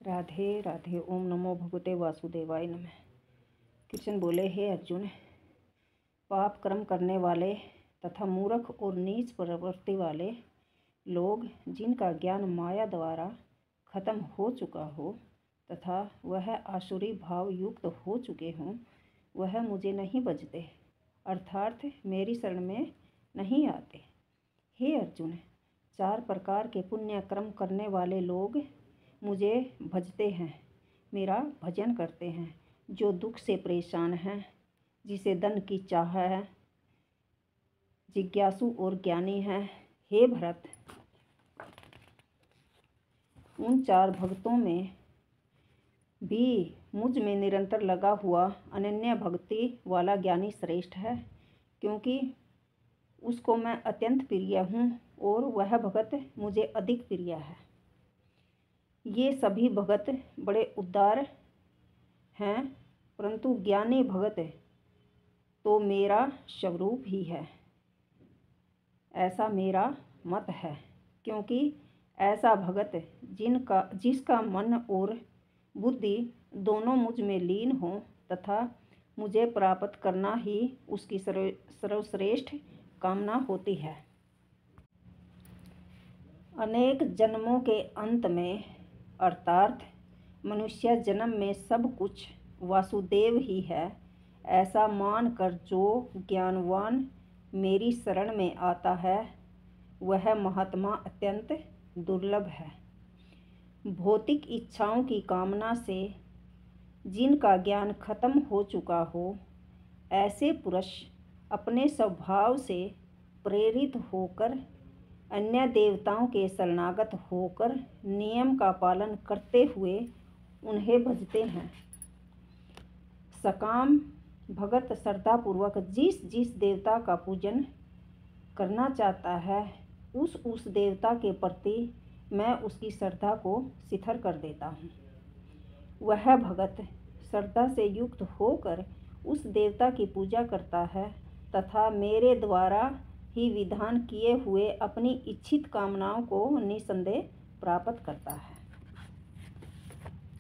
राधे राधे। ओम नमो भगवते वासुदेवाय नमः। कृष्ण बोले, हे अर्जुन, पाप कर्म करने वाले तथा मूर्ख और नीच प्रवृत्ति वाले लोग जिनका ज्ञान माया द्वारा खत्म हो चुका हो तथा वह आसुरी भाव युक्त हो चुके हों, वह मुझे नहीं भजते, अर्थात मेरी शरण में नहीं आते। हे अर्जुन, 4 प्रकार के पुण्य कर्म करने वाले लोग मुझे भजते हैं, मेरा भजन करते हैं। जो दुख से परेशान हैं, जिसे धन की चाह है, जिज्ञासु और ज्ञानी हैं। हे भरत, उन 4 भक्तों में भी मुझ में निरंतर लगा हुआ अनन्य भक्ति वाला ज्ञानी श्रेष्ठ है, क्योंकि उसको मैं अत्यंत प्रिय हूँ और वह भगत मुझे अधिक प्रिय है। ये सभी भगत बड़े उदार हैं, परंतु ज्ञानी भगत तो मेरा स्वरूप ही है, ऐसा मेरा मत है। क्योंकि ऐसा भगत जिसका मन और बुद्धि दोनों मुझ में लीन हो तथा मुझे प्राप्त करना ही उसकी सर्वश्रेष्ठ कामना होती है। अनेक जन्मों के अंत में अर्थात मनुष्य जन्म में सब कुछ वासुदेव ही है, ऐसा मानकर जो ज्ञानवान मेरी शरण में आता है, वह महात्मा अत्यंत दुर्लभ है। भौतिक इच्छाओं की कामना से जिनका ज्ञान खत्म हो चुका हो, ऐसे पुरुष अपने स्वभाव से प्रेरित होकर अन्य देवताओं के शरणागत होकर नियम का पालन करते हुए उन्हें भजते हैं। सकाम भगत श्रद्धापूर्वक जिस देवता का पूजन करना चाहता है, उस देवता के प्रति मैं उसकी श्रद्धा को शिथिल कर देता हूँ। वह भगत श्रद्धा से युक्त होकर उस देवता की पूजा करता है तथा मेरे द्वारा ही विधान किए हुए अपनी इच्छित कामनाओं को निसंदेह प्राप्त करता है।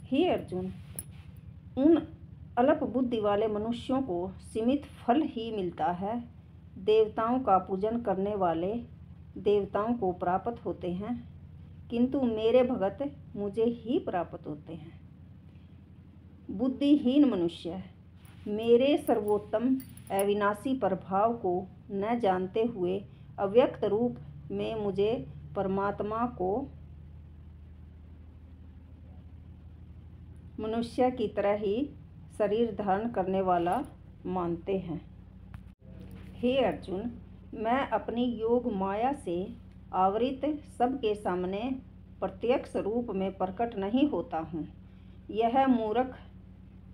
हे अर्जुन, उन अल्प बुद्धि वाले मनुष्यों को सीमित फल ही मिलता है। देवताओं का पूजन करने वाले देवताओं को प्राप्त होते हैं, किंतु मेरे भगत मुझे ही प्राप्त होते हैं। बुद्धिहीन मनुष्य मेरे सर्वोत्तम अविनाशी प्रभाव को न जानते हुए अव्यक्त रूप में मुझे परमात्मा को मनुष्य की तरह ही शरीर धारण करने वाला मानते हैं। हे अर्जुन, मैं अपनी योग माया से आवृत सबके सामने प्रत्यक्ष रूप में प्रकट नहीं होता हूँ। यह मूर्ख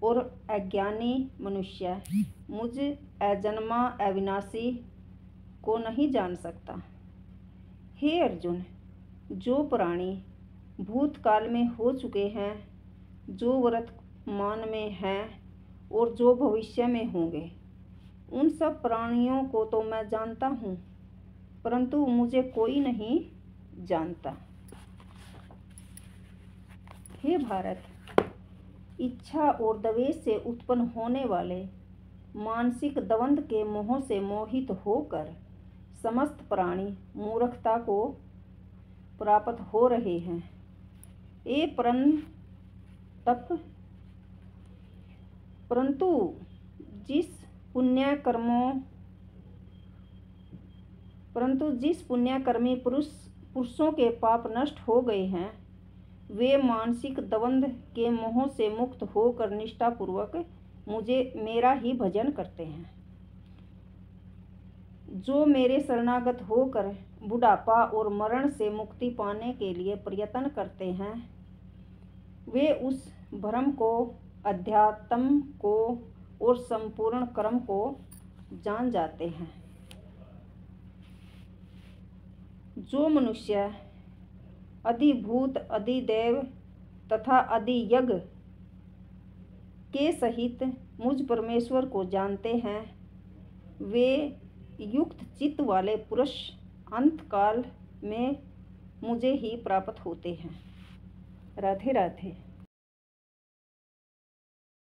और अज्ञानी मनुष्य मुझ अजन्मा अविनाशी को नहीं जान सकता। हे अर्जुन, जो प्राणी भूतकाल में हो चुके हैं, जो वर्तमान में हैं और जो भविष्य में होंगे, उन सब प्राणियों को तो मैं जानता हूँ, परंतु मुझे कोई नहीं जानता। हे भारत, इच्छा और द्वेष से उत्पन्न होने वाले मानसिक द्वंद्व के मोह से मोहित होकर समस्त प्राणी मूर्खता को प्राप्त हो रहे हैं। परंतु जिस पुण्यकर्मी पुरुषों के पाप नष्ट हो गए हैं, वे मानसिक द्वंद्व के मोह से मुक्त होकर निष्ठापूर्वक मेरा ही भजन करते हैं। जो मेरे शरणागत होकर बुढ़ापा और मरण से मुक्ति पाने के लिए प्रयत्न करते हैं, वे उस ब्रह्म को, अध्यात्म को और संपूर्ण कर्म को जान जाते हैं। जो मनुष्य अधिभूत, अधिदेव तथा अधियज्ञ के सहित मुझ परमेश्वर को जानते हैं, वे युक्त चित्त वाले पुरुष अंतकाल में मुझे ही प्राप्त होते हैं। राधे राधे।